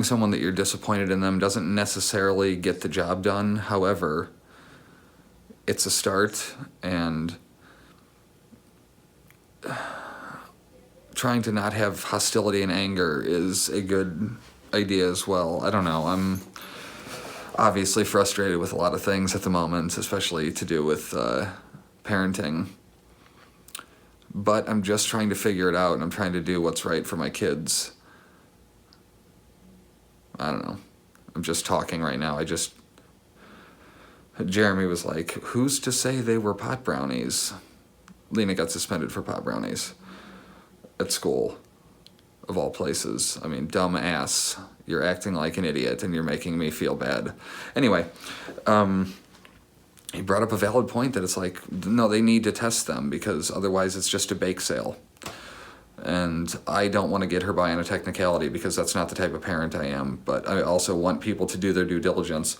someone that you're disappointed in them doesn't necessarily get the job done. However, it's a start, and trying to not have hostility and anger is a good idea as well. I don't know. I'm obviously frustrated with a lot of things at the moment, especially to do with parenting. But I'm just trying to figure it out, and I'm trying to do what's right for my kids. I don't know. I'm just talking right now. Jeremy was like, who's to say they were pot brownies? Lena got suspended for pot brownies at school, of all places. I mean, dumb ass. You're acting like an idiot, and you're making me feel bad. Anyway, he brought up a valid point that it's like, no, they need to test them, because otherwise it's just a bake sale. And I don't want to get her by on a technicality, because that's not the type of parent I am. But I also want people to do their due diligence.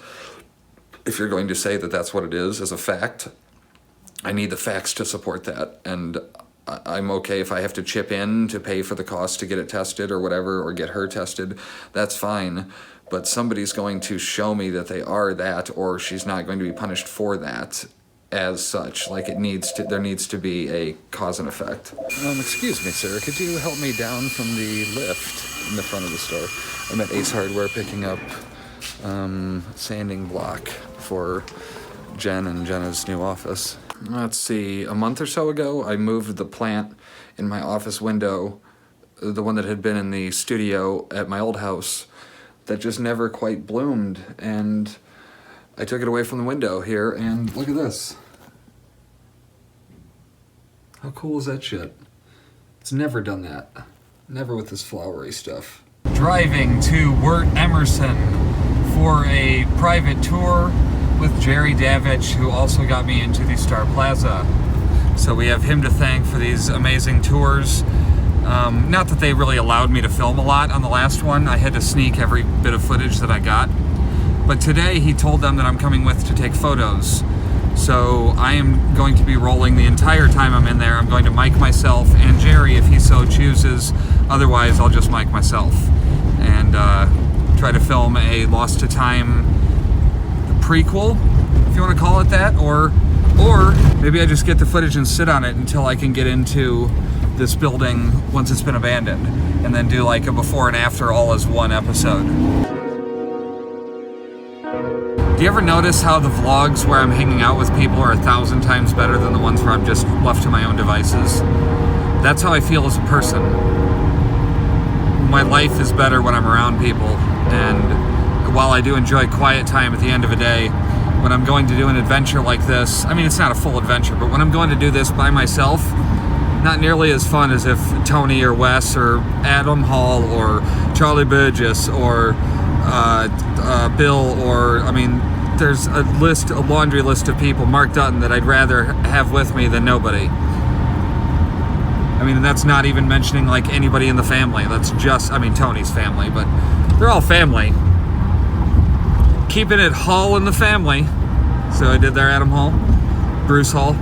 If you're going to say that that's what it is as a fact, I need the facts to support that. And I'm okay if I have to chip in to pay for the cost to get it tested or whatever, or get her tested. That's fine. But somebody's going to show me that they are that, or she's not going to be punished for that as such. Like, there needs to be a cause and effect. Excuse me, sir. Could you help me down from the lift in the front of the store? I'm at Ace Hardware picking up sanding block for Jen and Jenna's new office. Let's see, a month or so ago, I moved the plant in my office window, the one that had been in the studio at my old house, that just never quite bloomed, and I took it away from the window here, and look at this. How cool is that shit? It's never done that. Never with this flowery stuff. Driving to Wirt Emerson for a private tour with Jerry Davich, who also got me into the Star Plaza. So we have him to thank for these amazing tours. Not that they really allowed me to film a lot on the last one. I had to sneak every bit of footage that I got. But today he told them that I'm coming with to take photos. So I am going to be rolling the entire time I'm in there. I'm going to mic myself and Jerry if he so chooses. Otherwise, I'll just mic myself and try to film a Lost to Time prequel, if you want to call it that, or maybe I just get the footage and sit on it until I can get into this building once it's been abandoned, and then do like a before and after all as one episode. Do you ever notice how the vlogs where I'm hanging out with people are 1,000 times better than the ones where I'm just left to my own devices? That's how I feel as a person. My life is better when I'm around people, and while I do enjoy quiet time at the end of a day, when I'm going to do an adventure like this, I mean, it's not a full adventure, but when I'm going to do this by myself, not nearly as fun as if Tony or Wes or Adam Hall or Charlie Burgess or Bill, or, I mean, there's a laundry list of people, Mark Dutton, that I'd rather have with me than nobody. I mean, that's not even mentioning like anybody in the family. That's just, I mean, Tony's family, but they're all family. Keeping it Hall in the family. So I did there, Adam Hall, Bruce Hall.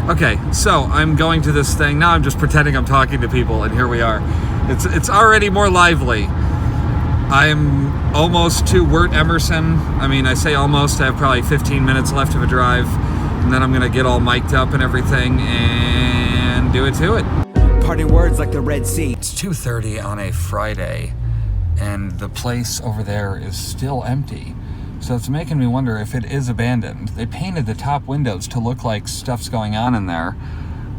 Okay, so I'm going to this thing. Now I'm just pretending I'm talking to people, and here we are. It's already more lively. I'm almost to Wirt Emerson. I mean, I say almost. I have probably 15 minutes left of a drive, and then I'm going to get all mic'd up and everything and do it to it. Parting words like the Red Sea. It's 2:30 on a Friday, and the place over there is still empty. So it's making me wonder if it is abandoned. They painted the top windows to look like stuff's going on in there.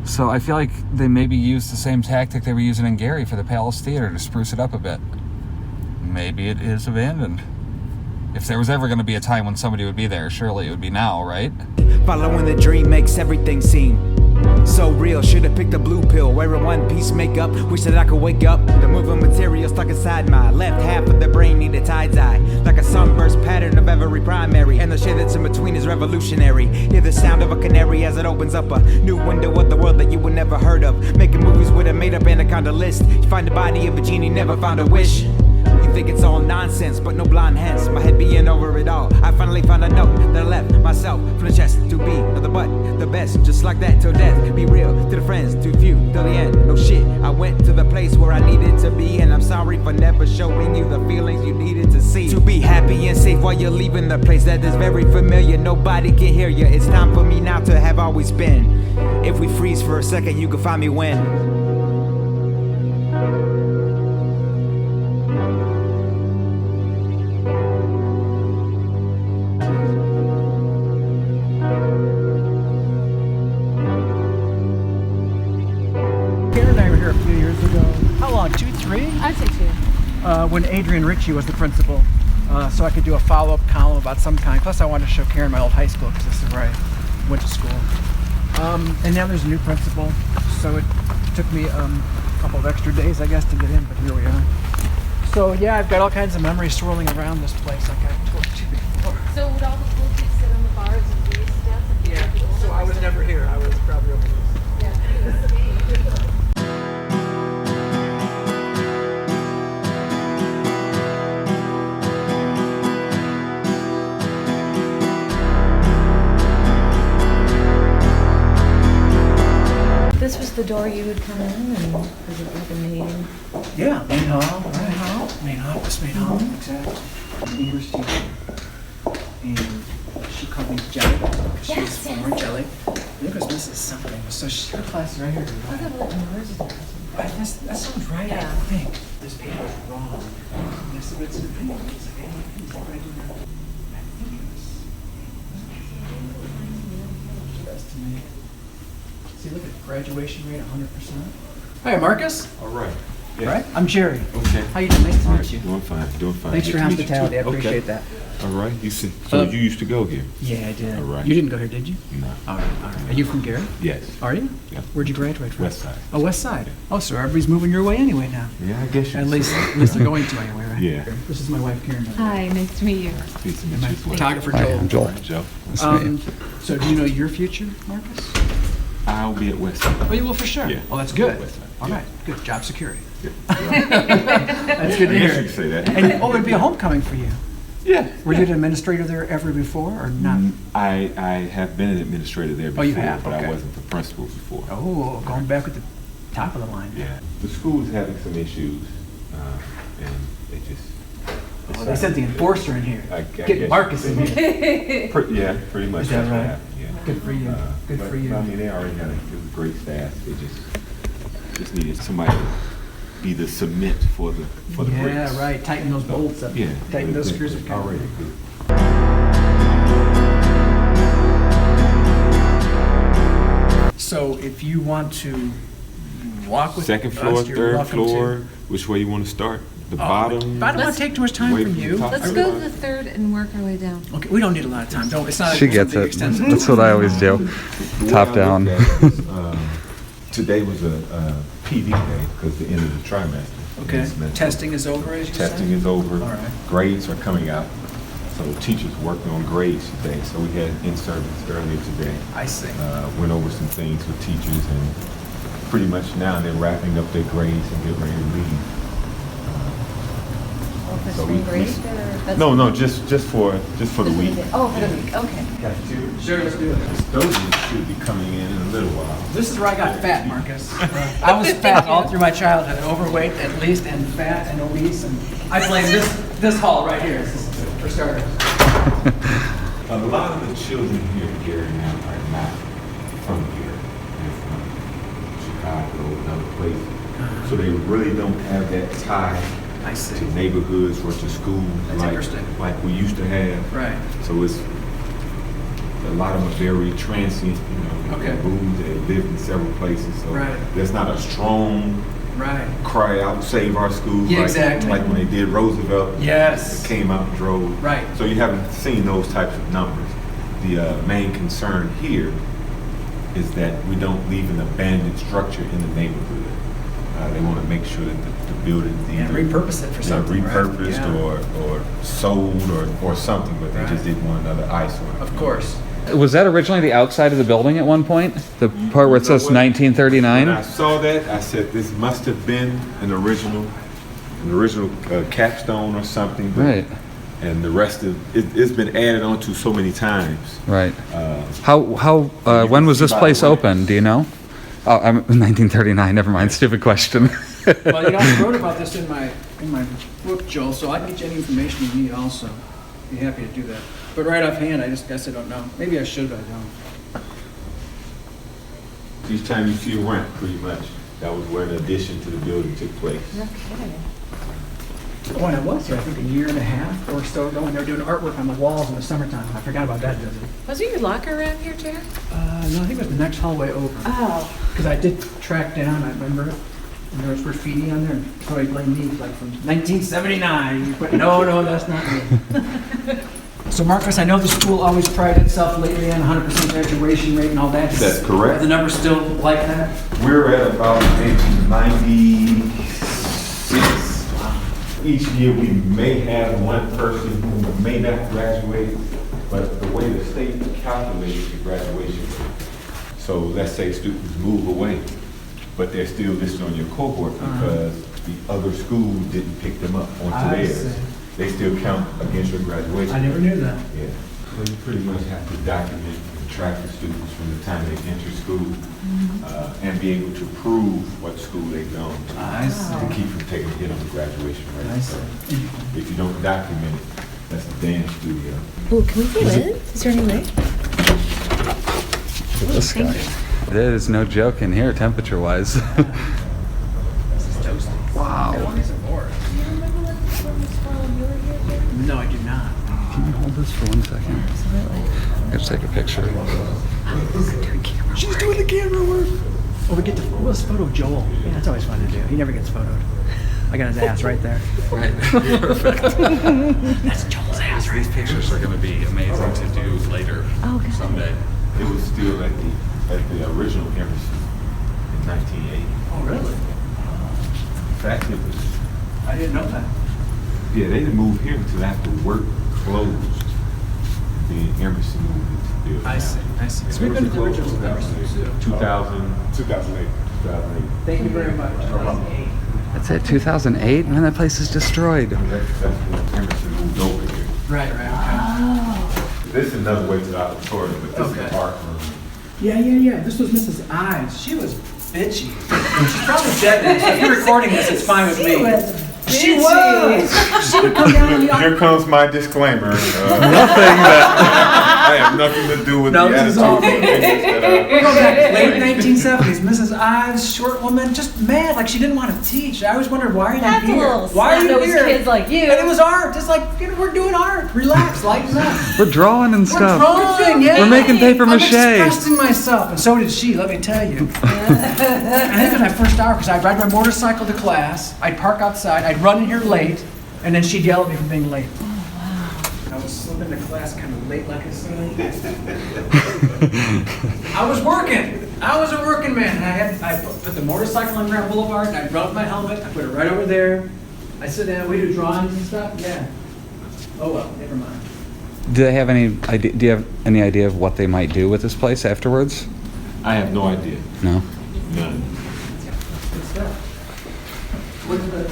So I feel like they maybe used the same tactic they were using in Gary for the Palace Theater to spruce it up a bit. Maybe it is abandoned. If there was ever going to be a time when somebody would be there, surely it would be now, right? Following the dream makes everything seem so real. Should've picked a blue pill, wearing one piece makeup. Wish that I could wake up. The moving material stuck inside my left half of the brain needed tie-dye, like a sunburst pattern of every primary, and the shade that's in between is revolutionary. Hear the sound of a canary as it opens up a new window of the world that you would never heard of. Making movies with a made-up anaconda list. You find the body of a genie, never found a wish. You think it's all nonsense, but no blind hence. My head being over it all. I finally found a note that I left my myself from the chest to be nothing but the best, just like that till death. Be real to the friends, too few till the end. No shit, I went to the place where I needed to be, and I'm sorry for never showing you the feelings you needed to see. To be happy and safe while you're leaving the place that is very familiar. Nobody can hear you. It's time for me now to have always been. If we freeze for a second, you can find me when. Karen and I were here a few years ago. How long? 2, 3? I'd say 2. When Adrian Ritchie was the principal, so I could do a follow-up column about some kind. Plus, I wanted to show Karen my old high school because this is where I went to school. And now there's a new principal, so it took me a couple of extra days, I guess, to get in, but here we are. So yeah, I've got all kinds of memories swirling around this place, like I told you before. So would all the cool kids sit on the bars and do stuff? And Yeah. So I was never here. I was probably over there. Yeah. This was the door you would come in, and was it like a main? Yeah, main hall, right. Main office, main hall, exactly. English teacher. And she called me Jelly because she was born Jelly. I think it was Mrs. something. So her class is right here. I thought it was yours. That sounds right, Yeah. I think. This page is wrong. Yes, it's a page. It's like, hey, what did I do now? I think it was. Estimate. See, look at graduation rate, 100%. Hi, Marcus. All right. All right. I'm Jerry. Okay. How you doing? Nice to All meet right. you. Doing fine. Doing fine. Thanks for your Good to meet you, hospitality. I too. appreciate Okay. that. All right. You see. So you used to go here? Yeah, I did. All right. You didn't go here, did you? No. All right. All right. Are you from Gary? Yes. Are you? Yeah. Where'd you graduate from? West Side. Oh, West Side. Oh, so everybody's moving your way anyway now. Yeah, I guess you. At least they're going to anyway, right? Yeah. This is my wife, Karen. Hi, nice to meet you. Pleased to And meet my you as well. photographer, Hi, Joel. I'm Joel. All right, Joe. So do you know your future, Marcus? I'll be at West Side. Oh, you will for sure. Yeah. Oh, that's good. West Side. All Yeah. right. Good. Job security. Yeah. That's good to I guess you hear. could say that. And it'd be a homecoming for you. Yeah. Were you an administrator there ever before or not? I have been an administrator there before, Oh, you have? but Okay. I wasn't the principal before. Oh, going back at the top of the line. Yeah. The school is having some issues, and they just. Oh, they sent the enforcer in here. I Get guess- Marcus in here. Yeah, pretty much. Is that that's what right? happened, yeah. Good for you. Good But, for you. I mean, they already had a great staff. They just needed somebody to be the cement for the brakes. Yeah, right. Tighten those bolts up. Yeah. Tighten those they- screws they up. already good. So if you want to walk with Second us, floor, you're third welcome floor, to. which way you want to start? The Oh, bottom? I don't want to take too much time Way from from you. the top. Let's go to the third and work our way down. Okay, we don't need a lot of time. Don't. It's not. She gets something it. extensive. That's what I always do. The way Top I down. looked at it was, today was a PD day because the end of the trimester. Okay. It's meant- Testing is over, as you said. Testing is over. All right. Grades are coming out. So teachers working on grades today. So we had in-service earlier today. I see. Went over some things with teachers and pretty much now they're wrapping up their grades and getting ready to leave. Oh, for So spring we- break or? No, just for the week. Oh, for the week, okay. Got two. Sure, let's do it. Those should be coming in a little while. This is where I got fat, Marcus. I was fat all through my childhood, overweight at least, and fat and obese, and I blame this hall right here for starters. A lot of the children here in Gary now are not from here. They're from Chicago and other places. So they really don't have that tie I see. to neighborhoods or to schools That's interesting. like we used to have. Right. So it's, a lot of them are very transient, you know. Okay. They moved, they lived in several places. So Right. there's not a strong Right. cry out, save our schools. Yeah, like, exactly. Like when they did Roosevelt. Yes. They came out and drove. Right. So you haven't seen those types of numbers. The main concern here is that we don't leave an abandoned structure in the neighborhood. They want to make sure that the building's Yeah, either repurpose it for something, right? repurposed Yeah. or sold or something, but they Right. just didn't want another eyesore. Of course. Was that originally the outside of the building at one point? The part where it says When I 1939? saw that, I said this must have been an original capstone or something. But Right. and the rest of it's been added on to so many times. Right. When was this place open? Do you know? Oh, I'm 1939. Never mind. Stupid question. Well, you know, I wrote about this in my book, Joel, so I can get you any information you need also. Be happy to do that. But right offhand, I just guess I don't know. Maybe I should, but I don't. Each time you see a rent, pretty much, that was where the addition to the building took place. Okay. When I was here, I think a year and a half or so ago, when they were doing artwork on the walls in the summertime. I forgot about that visit. Was it your locker around here, Jerry? No, I think it was the next hallway over. Oh. Because I did track down, I remember it, and there was graffiti on there, and somebody blamed me, like from 1979. But no, that's not me. So Marcus, I know the school always prided itself lately on 100% graduation rate and all that. That's correct. Are the numbers still like that? We're at about maybe 96. Each year, we may have one person who may not graduate, but the way the state calculates the graduation rate. So let's say students move away, but they're still listed on your cohort because the other school didn't pick them up onto I theirs. see. They still count against your graduation. I never knew that. Yeah. So you pretty much have to document and track the students from the time they enter school and be able to prove what school they've gone to. I see. To keep from taking a hit on the graduation rate. I see. If you don't document it, that's the dance studio. Ooh, can we go in? Is there any way? This guy. There is no joke in here, temperature-wise. This is toasty. Wow. Do you remember when this was when you were here, Jerry? No, I do not. Can you hold this for 1 second? Absolutely. I have to take a picture. She's doing the camera work. Oh, let's photo Joel. Yeah, that's always fun to do. He never gets photoed. I got his ass right there. Right. Perfect. That's Joel's ass right These pictures are going to be amazing to do later someday. It was still at the original Emerson in 1980. Oh, really? In fact, it was, I didn't know that. yeah, they didn't move here until after work closed. Then Emerson moved into the building. I see. So we've been to the original Emerson too. 2008. Thank you very much. That's it, 2008? Man, that place is destroyed. That's when Emerson moved over here. Right. Okay. This is another way to the auditorium, but this is Okay. the art room. Yeah. This was Mrs. Ives. She was bitchy. She's probably dead now, so if you're recording this, it's fine with me. She was. She would come down and Here comes my disclaimer. Nothing that... I have nothing to do with No, the this is all- attitude of things that Go back, late 1970s, Mrs. Ives, short woman, just mad, like she didn't want to teach. I always wondered, why are you That's a here? little Why are you snot-nosed here? kids like you. And it was art, just like, we're doing art. Relax, lighten up. We're drawing and We're stuff. drawing, yeah. We're making paper I'm mache. expressing myself, and so did she, let me tell you. I think it was my first hour, because I'd ride my motorcycle to class, I'd park outside, I'd run in here late, and then she'd yell at me for being late. Oh, wow. I was slipping to class kind of late, like I said. I was working. I was a working man. I put the motorcycle on Grand Boulevard, and I rode my helmet, I put it right over there. I sit down, we do drawings and stuff, yeah. Oh well, never mind. Do they have any idea? Do you have any idea of what they might do with this place afterwards? I have no idea. No. None. Good stuff. Look at this.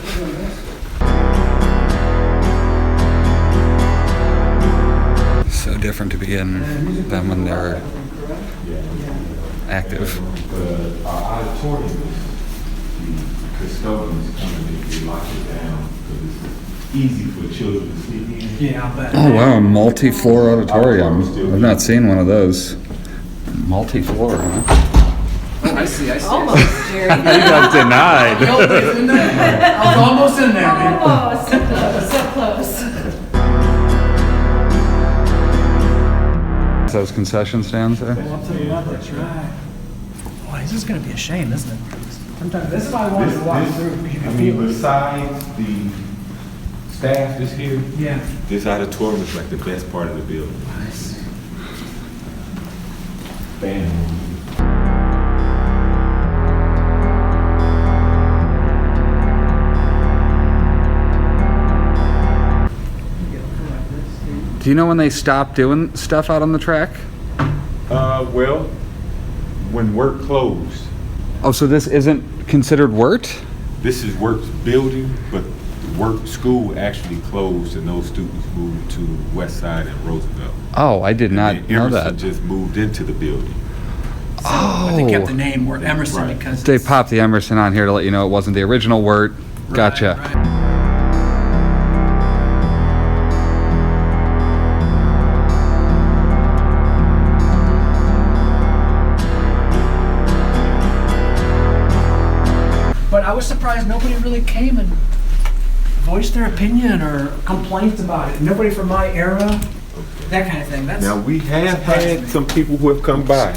So different to be in than when they're active. Our auditorium, the custodians come and they lock it down because it's easy for children to sleep in. Yeah, I'll bet. Oh wow, multi-floor auditorium. I've not seen one of those. Multi-floor, huh? Oh, I see. Almost, Jerry. You got denied. I was almost in there, man. Almost. So close. Those concession stands there? Go up to the left, that's right. Boy, this is gonna be a shame, isn't it? Sometimes, this is why I wanted to walk through, because you I can mean, feel it. besides the staff that's here, Yeah. this auditorium is like the best part of the building. Nice. Band. Do you know when they stopped doing stuff out on the track? Well, when work closed, Oh, so this isn't considered Wirt? this is Wirt's building, but Wirt School actually closed and those students moved to West Side and Roosevelt. Oh, I did not And know Emerson that. just moved into the building. But they kept the name Wirt Emerson Right. because They it's- popped the Emerson on here to let you know it wasn't the original Wirt. Gotcha. Right, right. But I was surprised nobody really came and voiced their opinion or complaints about it. Nobody from my era, that kind of thing. That's Now, we have surprised had me. some people who have come by.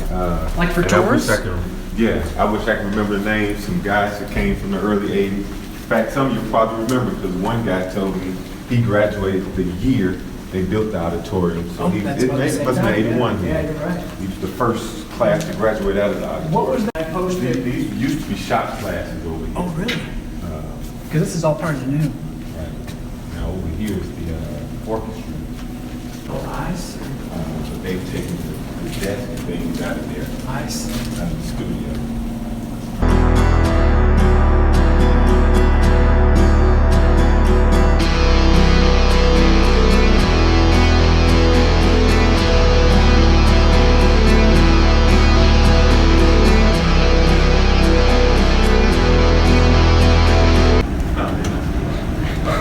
Like for and I wish tours? I could- Yeah, I wish I could remember the names, some guys that came from the early 80s. In fact, some of you probably remember because one guy told me he graduated the year they built the auditorium. So Oh, that's about the same must have been time, 81. yeah. Yeah, you're right. He was the first class to graduate out of the auditorium. What was that posted? These used to be shop classes over here. Oh, really? Because this is all part of the new. Right. Now over here is the orchestra. Oh, I see. But they've taken the desk and things out of there, I see. out of the studio.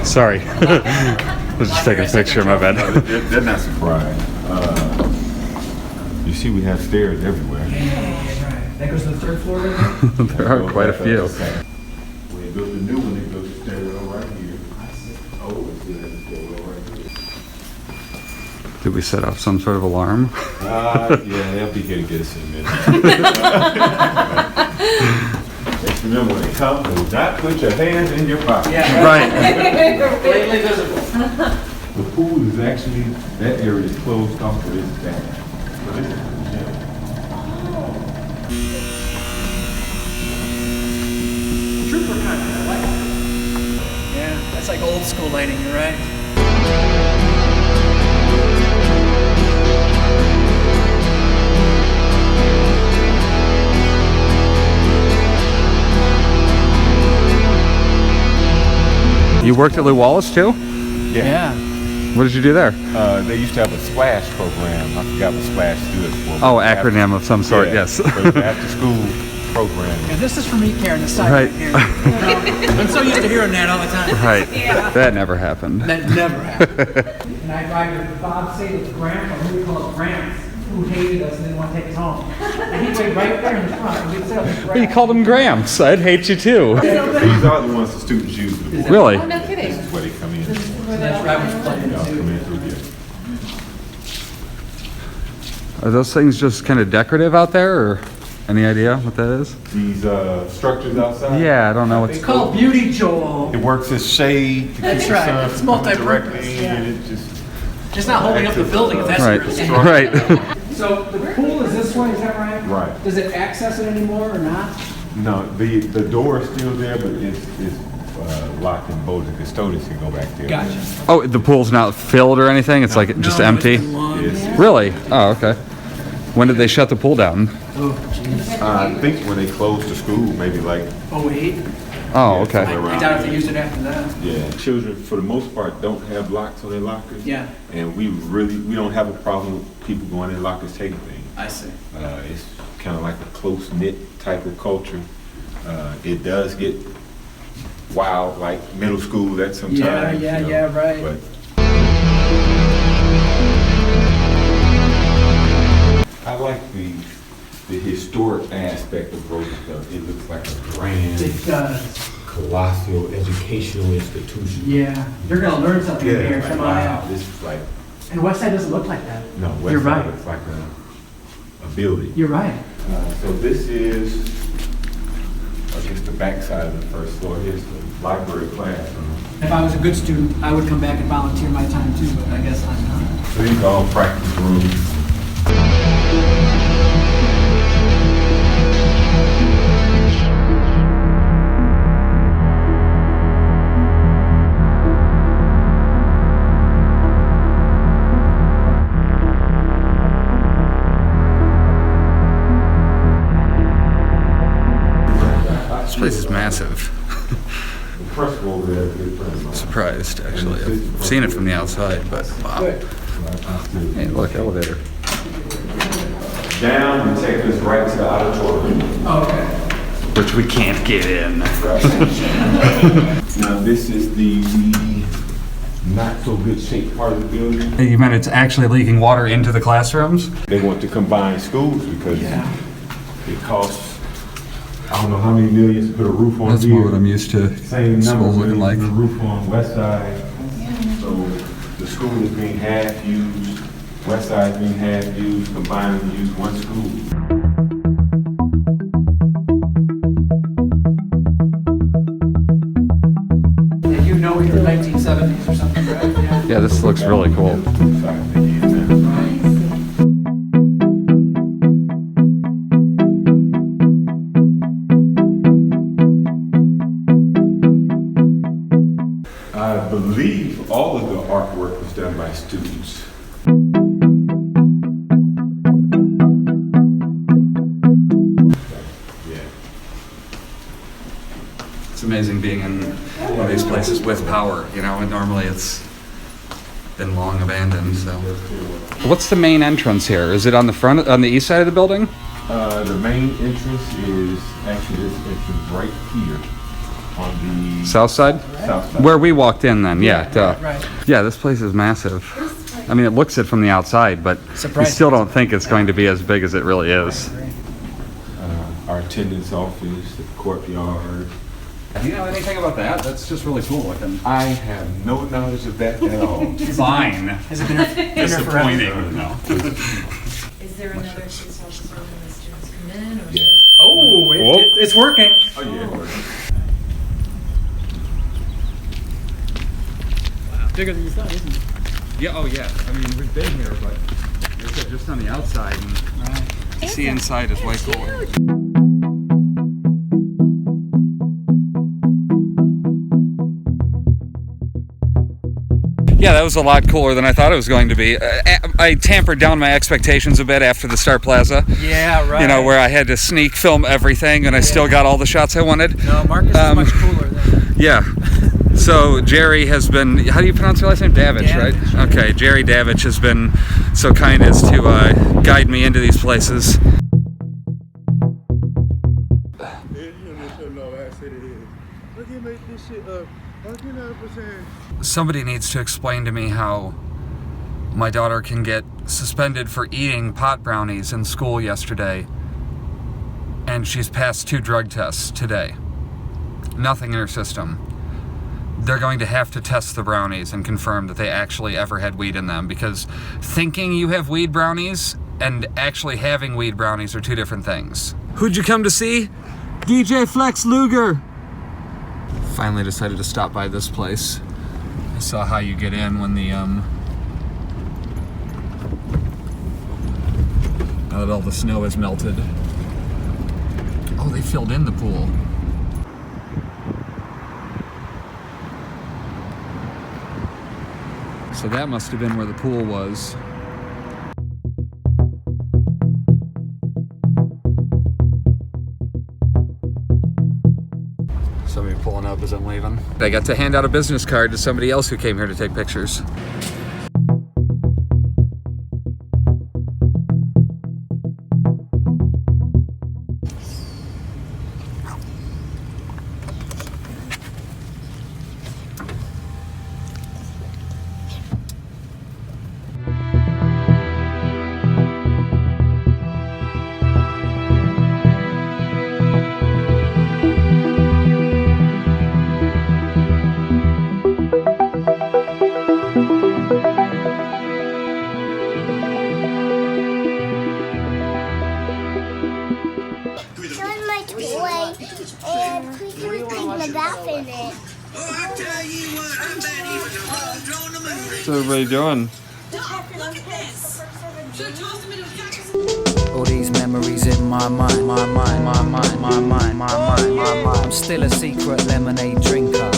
Sorry. I was just taking a picture, my bad. They're not surprised. You see, we have stairs everywhere. Yeah, right. That goes to the third floor, right there? There are quite a few. When they built the new one, they built the stairwell right here. Oh, it's the stairwell right here. Did we set off some sort of alarm? Yeah, they'll be here to get us in a minute. Just remember, when they come, do not put your hands in your pocket. Yeah, Right. Plainly visible. The pool is actually, that area is closed off for this stand. But this is the gym. Trooper country, I like it. Yeah, that's like old school lighting, you're right. You worked at Lew Wallace too? Yeah. What did you do there? They used to have a SPLASH program. I forgot what SPLASH stood for. Oh, acronym of some sort, yes. After school program. And this is for me, Karen, the side Right. right here. I'm so used to hearing that all the time. Right. That never happened. That never happened. And I heard Bob say to grandpa, who we call Gramps, who hated us and didn't want to take us home. And he'd sit right there in the front, and we'd sit up and But you called him Gramps. I'd hate you too. These are the ones the students use before. Really? Oh, no kidding. This is where they come in. That's where I was playing Y'all too. come in through here. Are those things just kind of decorative out there, or any idea what that is? These structures outside. Yeah, I don't know It's what's. called Beauty Joel. It works as shade to keep That's the right. sun It's from coming multi-purpose, directly in. yeah. It just Just not holding up the building, if that's Right. what you're saying. Right. So the pool is this way, is that right? Right. Does it access it anymore or not? no. The door is still there, but it's locked and bolted. Custodians can go back there. Gotcha. Oh, the pool's not filled or anything? It's like just No, empty? it's been long. Yes. Really? Oh, okay. When did they shut the pool down? Oh, jeez. I think when they closed the school, maybe like, Oh, wait. Oh, I okay. doubt if they used it after that. yeah, children for the most part don't have locks on their lockers. Yeah. And we don't have a problem with people going in lockers taking things. I see. It's kind of like a close-knit type of culture. It does get wild, like middle school at some Yeah, times. yeah, you know, yeah, right. But I like the historic aspect of Roosevelt. It looks like a grand, It does. colossal educational institution. Yeah. You're gonna learn something here. like, Come wow, on. this is like, And West Side doesn't look like that. no, West You're Side right. looks like a building. You're right. So this is, I guess, the backside of the first floor. Here's the library classroom. If I was a good student, I would come back and volunteer my time too, but I guess I'm not. So these are all practice rooms. This place is massive. The principal over there, a good friend of mine. Surprised, actually. I've seen it from the outside, but wow. Hey, look, elevator. Down, we take us right to the auditorium. Okay. Which we can't get in. Now, this is the not so good shape part of the building. You meant it's actually leaking water into the classrooms? They want to combine schools because it costs, I don't know how many millions to put a roof on That's here. more what I'm used to. Same School number looking like. the roof on West Side. So the school is being half used, West Side is being half used, combined to use one school. You know in the 1970s or something, right? Yeah, this looks really cool. I believe all of the artwork was done by students. Yeah. It's amazing being in one of these places with power, you know, and normally it's been long abandoned, so. What's the main entrance here? Is it on the front, on the east side of the building? The main entrance is actually this entrance right here on the South side? south side. Where we walked in then, yeah. Duh. Right. Yeah, this place is massive. I mean, it looks it from the outside, but you Surprising. still don't think it's going to be as big as it really is. Our attendance office, the courtyard. Do you know anything about that? That's just really cool looking. I have no knowledge of that at all. Fine. Has it been here forever? No. Is there another police officer when the students come in, or Yeah. just? Oh, it's working. Oh, yeah. Bigger than you thought, isn't it? Yeah, oh yeah. I mean, we've been here, but like I said, just on the outside, and to see inside is way cooler. Yeah, that was a lot cooler than I thought it was going to be. I tampered down my expectations a bit after the Star Plaza. Yeah, right. You know, where I had to sneak film everything, and I still got all the shots I wanted. No, Marcus is much cooler than. Yeah. So Jerry has been, how do you pronounce your last name? Davich, right? Davich. Okay, Jerry Davich has been so kind as to guide me into these places. Somebody needs to explain to me how my daughter can get suspended for eating pot brownies in school yesterday, and she's passed 2 drug tests today. Nothing in her system. They're going to have to test the brownies and confirm that they actually ever had weed in them, because thinking you have weed brownies and actually having weed brownies are 2 different things. Who'd you come to see? DJ Flex Luger. Finally decided to stop by this place. I saw how you get in when the now that all the snow has melted. Oh, they filled in the pool. So that must have been where the pool was. Somebody pulling up as I'm leaving. I got to hand out a business card to somebody else who came here to take pictures. Showing my toy, and please don't take the bath in it. What's everybody doing? All these memories in my mind. I'm still a secret lemonade drinker.